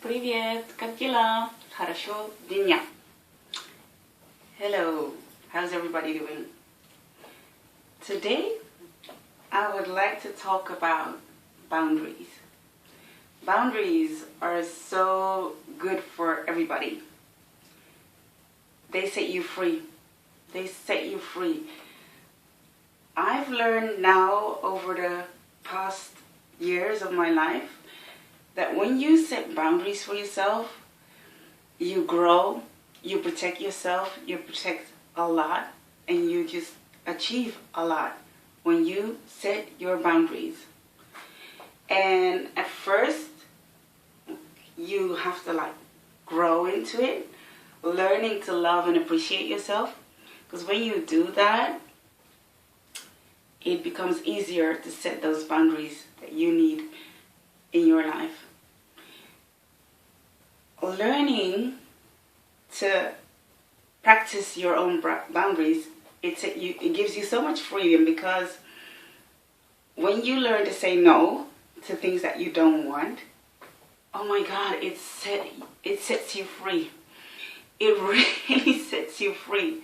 Привет, как дела? Хорошо, дня. Hello, how's everybody doing? Today, I would like to talk about boundaries. Boundaries are so good for everybody. They set you free. They set you free. I've learned now over the past years of my life that when you set boundaries for yourself, you grow, you protect yourself, you protect a lot, and you just achieve a lot when you set your boundaries. And at first, you have to grow into it, learning to love and appreciate yourself. Because when you do that, it becomes easier to set those boundaries that you need in your life. Learning to practice your own boundaries, it gives you so much freedom, because when you learn to say no to things that you don't want, oh my God, it sets you free. It really sets you free.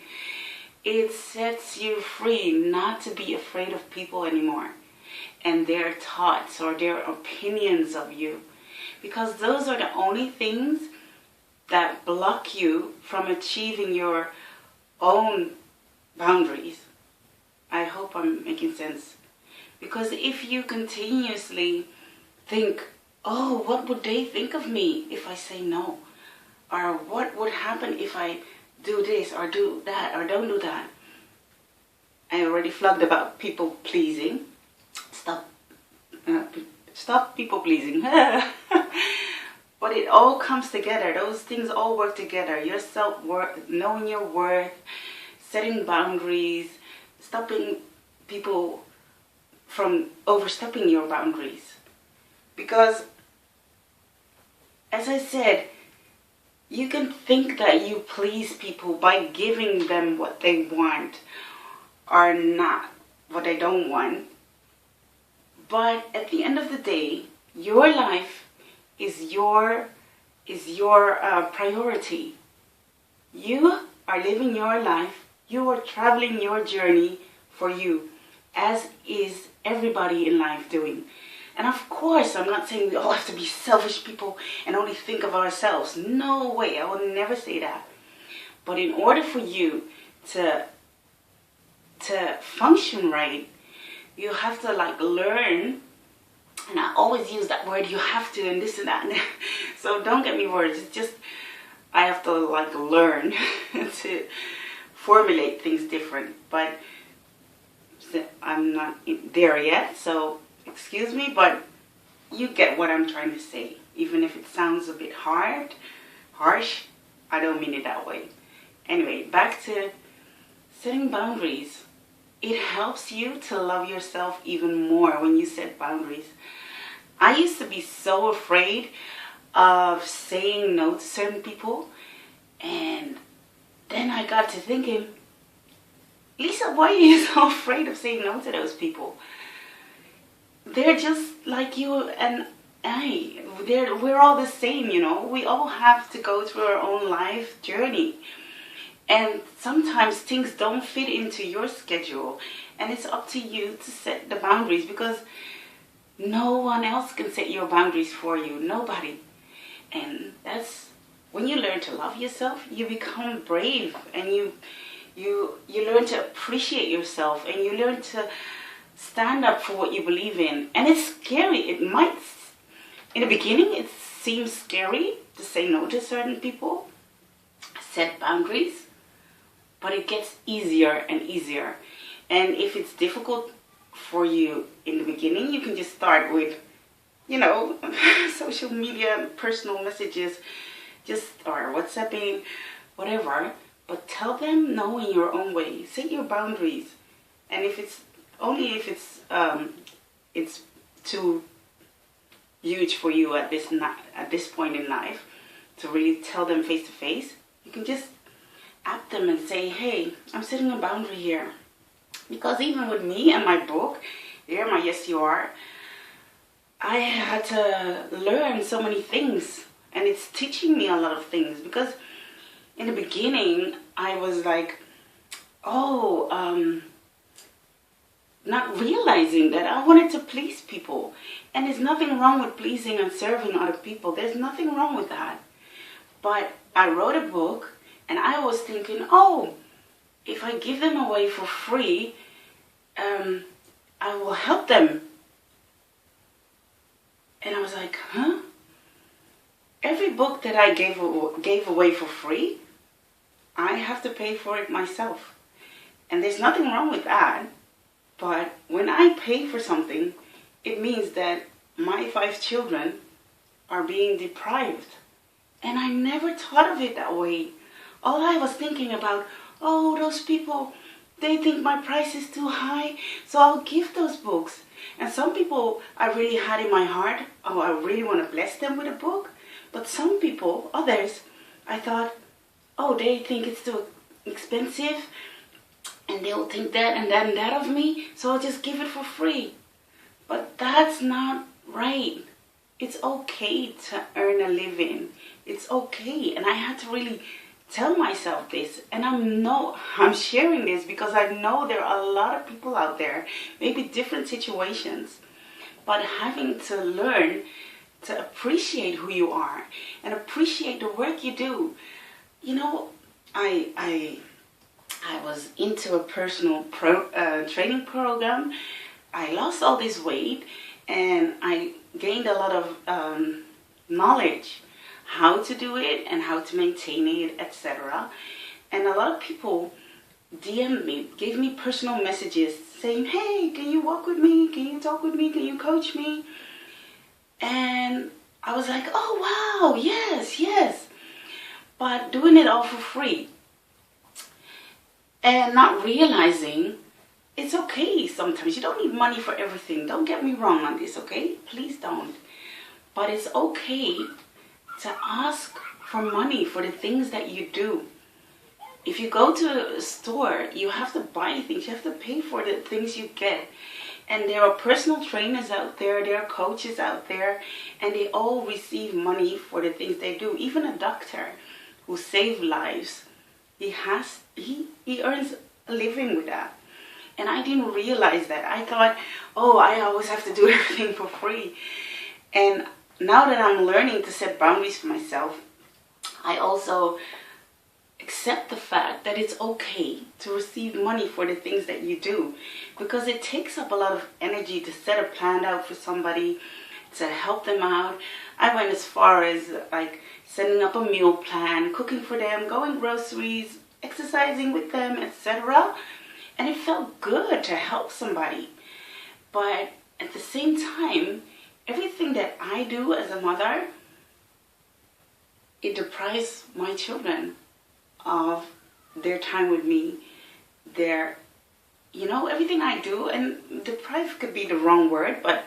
It sets you free not to be afraid of people anymore and their thoughts or their opinions of you, because those are the only things that block you from achieving your own boundaries. I hope I'm making sense. Because if you continuously think, oh, what would they think of me if I say no? Or what would happen if I do this or do that or don't do that? I already flagged about people pleasing. Stop people pleasing. But it all comes together. Those things all work together. Your self-worth, knowing your worth, setting boundaries, stopping people from overstepping your boundaries. Because, as I said, you can think that you please people by giving them what they want or not what they don't want. But at the end of the day, your life is your priority. You are living your life. You are traveling your journey for you, as is everybody in life doing. And of course, I'm not saying we all have to be selfish people and only think of ourselves. No way, I will never say that. But in order for you to function right, you have to learn. And I always use that word, you have to, and this and that. So don't get me worried. It's just, I have to learn to formulate things different. But I'm not there yet, so excuse me, but you get what I'm trying to say. Even if it sounds a bit harsh, I don't mean it that way. Anyway, back to setting boundaries. It helps you to love yourself even more when you set boundaries. I used to be so afraid of saying no to certain people, and then I got to thinking, Lisa, why are you so afraid of saying no to those people? They're just like you and I. We're all the same, you know. We all have to go through our own life journey. And sometimes things don't fit into your schedule. And it's up to you to set the boundaries, because no one else can set your boundaries for you. Nobody. And that's when you learn to love yourself, you become brave, and you learn to appreciate yourself, and you learn to stand up for what you believe in. And it's scary. It might, in the beginning, it seems scary to say no to certain people, set boundaries. But it gets easier and easier. And if it's difficult for you in the beginning, you can just start with, social media, personal messages, or WhatsApping, whatever. But tell them no in your own way. Set your boundaries. And if it's too huge for you at this point in life to really tell them face to face, you can just at them and say, hey, I'm setting a boundary here. Because even with me and my book, here, my Yes You Are, I had to learn so many things And it's teaching me a lot of things, because in the beginning I was like, not realizing that I wanted to please people. And there's nothing wrong with pleasing and serving other people. There's nothing wrong with that. But I wrote a book, and I was thinking, if I give them away for free, I will help them. And I was like, every book that I gave away for free, I have to pay for it myself. And there's nothing wrong with that. But when I pay for something, it means that my 5 children are being deprived. And I never thought of it that way. All I was thinking about, those people, they think my price is too high, so I'll give those books. And some people I really had in my heart, I really want to bless them with a book. But some people, others, I thought, they think it's too expensive, and they'll think that and that and that of me, so I'll just give it for free. But that's not right. It's okay to earn a living. It's okay. And I had to really tell myself this. And I'm sharing this because I know there are a lot of people out there, maybe different situations, but having to learn to appreciate who you are and appreciate the work you do. You know, I was into a personal training program. I lost all this weight, and I gained a lot of knowledge, how to do it and how to maintain it, etc. And a lot of people DM'd me, gave me personal messages saying, hey, can you walk with me? Can you talk with me? Can you coach me? And I was like, wow, yes. But doing it all for free. And not realizing it's okay sometimes. You don't need money for everything. Don't get me wrong on this, okay? Please don't. But it's okay to ask for money for the things that you do. If you go to a store, you have to buy things. You have to pay for the things you get. And there are personal trainers out there. There are coaches out there. And they all receive money for the things they do. Even a doctor who saves lives, he earns a living with that. And I didn't realize that. I thought, I always have to do everything for free. And now that I'm learning to set boundaries for myself, I also accept the fact that it's okay to receive money for the things that you do, because it takes up a lot of energy to set a plan out for somebody, to help them out. I went as far as like setting up a meal plan, cooking for them, going groceries, exercising with them, etc. And it felt good to help somebody. But at the same time, everything that I do as a mother, it deprives my children of their time with me, everything I do. And deprive could be the wrong word, but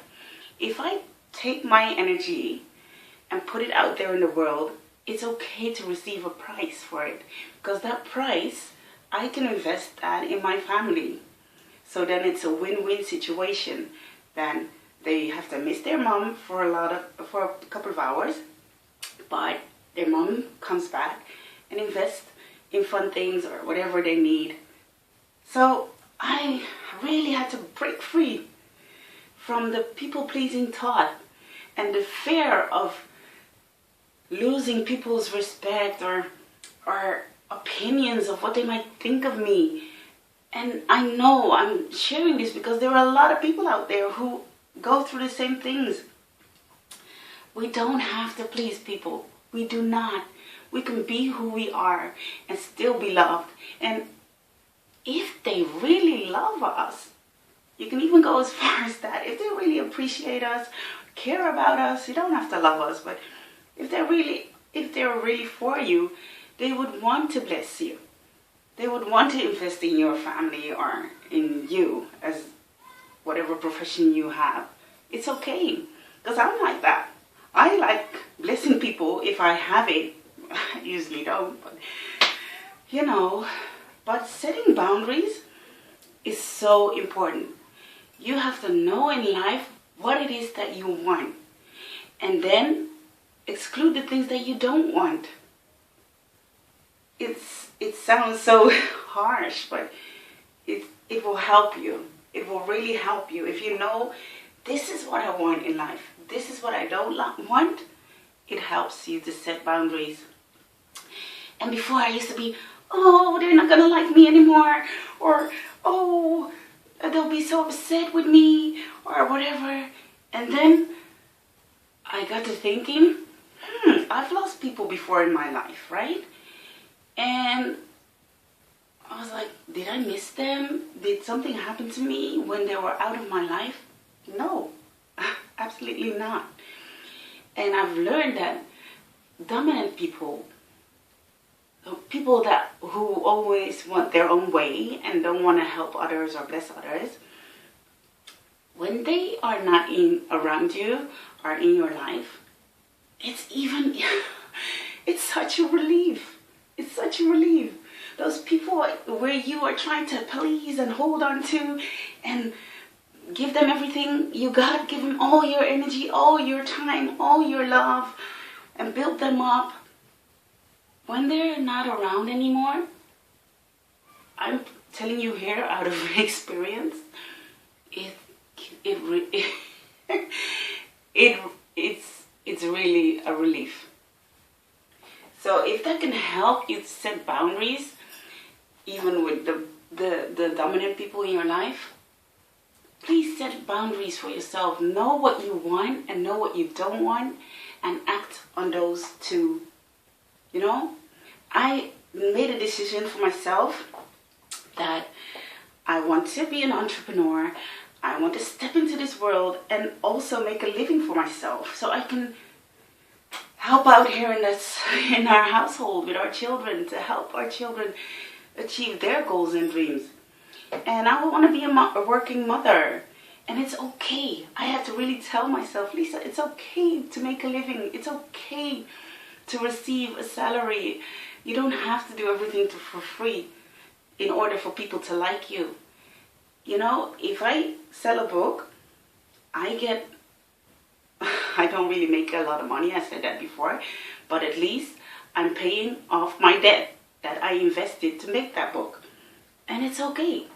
if I take my energy and put it out there in the world, it's okay to receive a price for it, because that price, I can invest that in my family. So then it's a win-win situation. Then they have to miss their mom for a couple of hours, but their mom comes back and invests in fun things or whatever they need. So I really had to break free from the people-pleasing thought and the fear of losing people's respect or opinions of what they might think of me. And I know I'm sharing this because there are a lot of people out there who go through the same things. We don't have to please people. We do not. We can be who we are and still be loved. And if they really love us, you can even go as far as that. If they really appreciate us, care about us, you don't have to love us, but if they're really for you, they would want to bless you. They would want to invest in your family or in you as whatever profession you have. It's okay, because I'm like that. I like blessing people if I have it. I usually don't, but but setting boundaries is so important. You have to know in life what it is that you want, and then exclude the things that you don't want. It sounds so harsh, but it will help you. It will really help you if you know this is what I want in life. This is what I don't want. It helps you to set boundaries. And before I used to be, oh, they're not gonna like me anymore, or oh, they'll be so upset with me, or whatever. And then I got to thinking, I've lost people before in my life, right? And I was like, did I miss them? Did something happen to me when they were out of my life? No, absolutely not. And I've learned that dominant people, people who always want their own way and don't want to help others or bless others, when they are not around you or in your life, it's such a relief. It's such a relief. Those people where you are trying to please and hold on to and give them everything, you gotta give them all your energy, all your time, all your love, and build them up. When they're not around anymore, I'm telling you here out of experience, it's really a relief. So if that can help you set boundaries, even with the dominant people in your life, please set boundaries for yourself. Know what you want and know what you don't want, and act on those two. You know, I made a decision for myself that I want to be an entrepreneur. I want to step into this world and also make a living for myself, so I can help out here in our household with our children, to help our children achieve their goals and dreams. And I want to be a working mother. And it's okay. I have to really tell myself, Lisa, it's okay to make a living. It's okay to receive a salary. You don't have to do everything for free in order for people to like you. You know, if I sell a book, I don't really make a lot of money. I said that before. But at least I'm paying off my debt that I invested to make that book. And it's okay.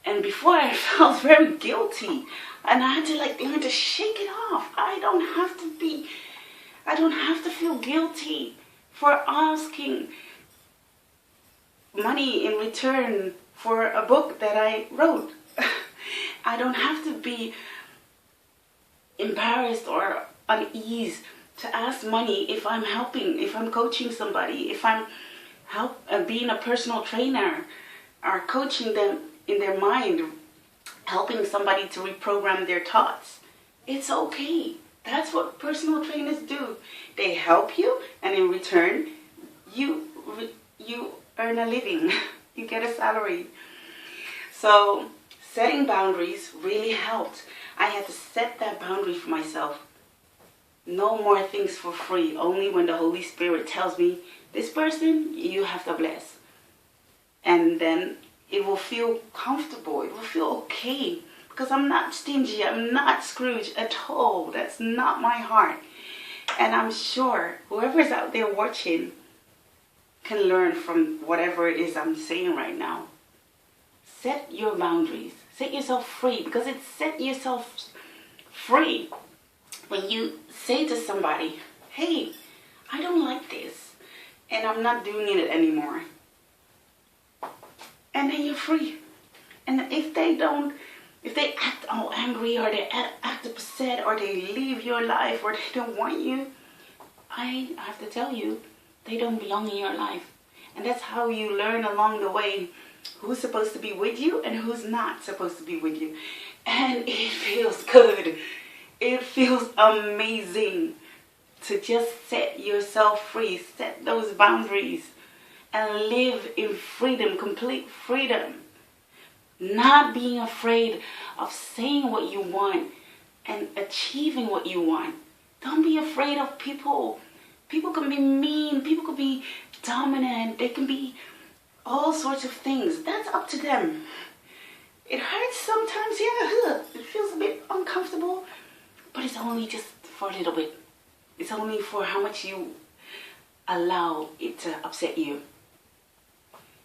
And before I felt very guilty, and I had to learn to shake it off. I don't have to feel guilty for asking money in return for a book that I wrote. I don't have to be embarrassed or unease to ask money if I'm helping, if I'm coaching somebody, if I'm being a personal trainer or coaching them in their mind, helping somebody to reprogram their thoughts. It's okay. That's what personal trainers do. They help you, and in return, you earn a living. You get a salary. So setting boundaries really helped. I had to set that boundary for myself. No more things for free. Only when the Holy Spirit tells me, this person you have to bless. And then it will feel comfortable. It will feel okay. Because I'm not stingy. I'm not Scrooge at all. That's not my heart. And I'm sure whoever's out there watching can learn from whatever it is I'm saying right now. Set your boundaries. Set yourself free. Because it's set yourself free when you say to somebody, hey, I don't like this. And I'm not doing it anymore. And then you're free. And if they act all angry, or they act upset, or they leave your life, or they don't want you, I have to tell you, they don't belong in your life. And that's how you learn along the way who's supposed to be with you and who's not supposed to be with you. And it feels good. It feels amazing to just set yourself free, set those boundaries, and live in freedom, complete freedom. Not being afraid of saying what you want and achieving what you want. Don't be afraid of people. People can be mean. People can be dominant. They can be all sorts of things. That's up to them. It hurts sometimes, yeah. It feels a bit uncomfortable. But it's only just for a little bit. It's only for how much you allow it to upset you.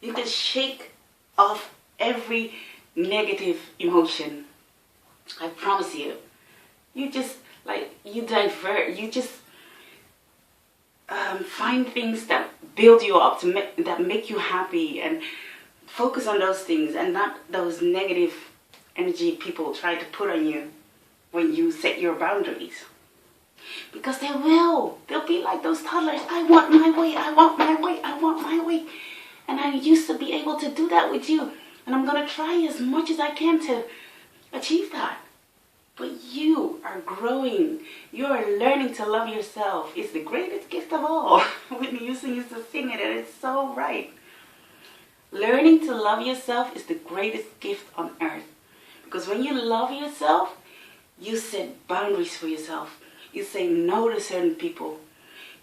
You can shake off every negative emotion. I promise you. You just you divert. You just find things that build you up, that make you happy, and focus on those things and not those negative energy people try to put on you when you set your boundaries. Because they will. They'll be like those toddlers. I want my way. I want my way. I want my way. And I used to be able to do that with you. And I'm going to try as much as I can to achieve that. But you are growing. You are learning to love yourself. It's the greatest gift of all. Whitney Houston used to sing it, and it's so right. Learning to love yourself is the greatest gift on earth. Because when you love yourself, you set boundaries for yourself. You say no to certain people.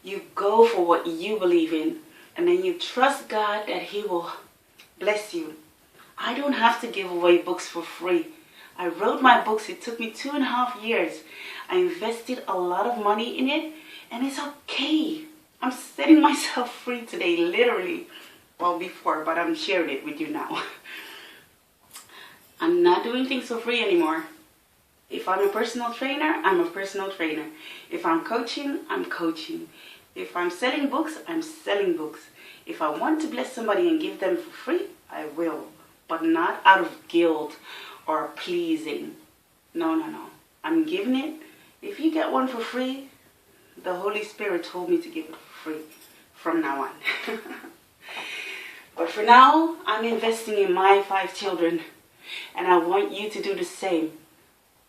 You go for what you believe in. And then you trust God that He will bless you. I don't have to give away books for free. I wrote my books. It took me 2.5 years. I invested a lot of money in it. And it's okay. I'm setting myself free today, literally. Well, before, but I'm sharing it with you now. I'm not doing things for free anymore. If I'm a personal trainer, I'm a personal trainer. If I'm coaching, I'm coaching. If I'm selling books, I'm selling books. If I want to bless somebody and give them for free, I will. But not out of guilt or pleasing. No, no, no. I'm giving it. If you get one for free, the Holy Spirit told me to give it for free from now on. But for now, I'm investing in my 5 children. And I want you to do the same.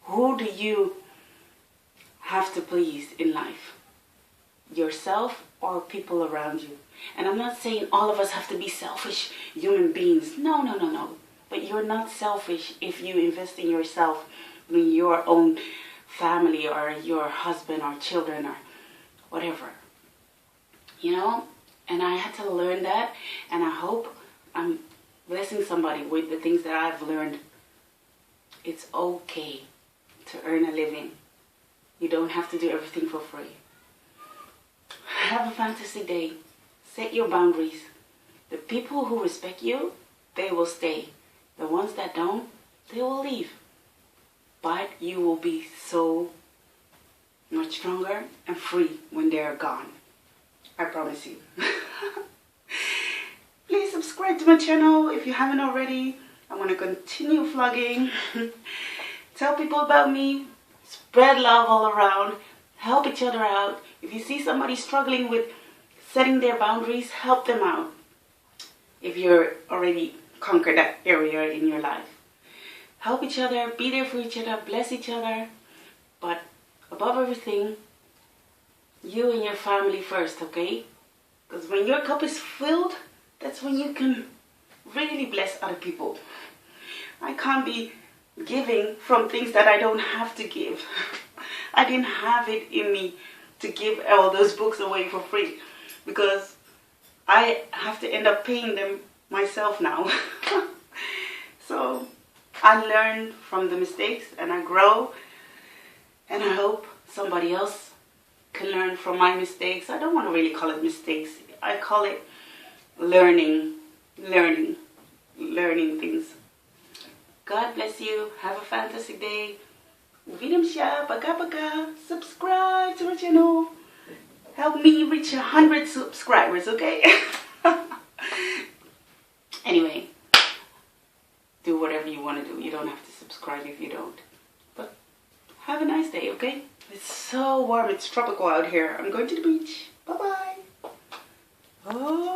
Who do you have to please in life? Yourself or people around you? And I'm not saying all of us have to be selfish human beings. No, no, no, no. But you're not selfish if you invest in yourself, in your own family or your husband or children or whatever. You know? And I had to learn that. And I hope I'm blessing somebody with the things that I've learned. It's okay to earn a living. You don't have to do everything for free. Have a fantastic day. Set your boundaries. The people who respect you, they will stay. The ones that don't, they will leave. But you will be so much stronger and free when they're gone. I promise you. Please subscribe to my channel if you haven't already. I'm going to continue vlogging. Tell people about me. Spread love all around. Help each other out. If you see somebody struggling with setting their boundaries, help them out. If you're already conquered that area in your life. Help each other. Be there for each other. Bless each other. But above everything, you and your family first, okay? Because when your cup is filled, that's when you can really bless other people. I can't be giving from things that I don't have to give. I didn't have it in me to give all those books away for free because I have to end up paying them myself now. So I learn from the mistakes and I grow, and I hope somebody else can learn from my mistakes. I don't want to really call it mistakes. I call it learning things. God bless you. Have a fantastic day. Witam siya. Pagka. Subscribe to my channel. Help me reach 100 subscribers, okay? Anyway, do whatever you want to do. You don't have to subscribe if you don't. But have a nice day, okay? It's so warm. It's tropical out here. I'm going to the beach. Bye-bye. Oh.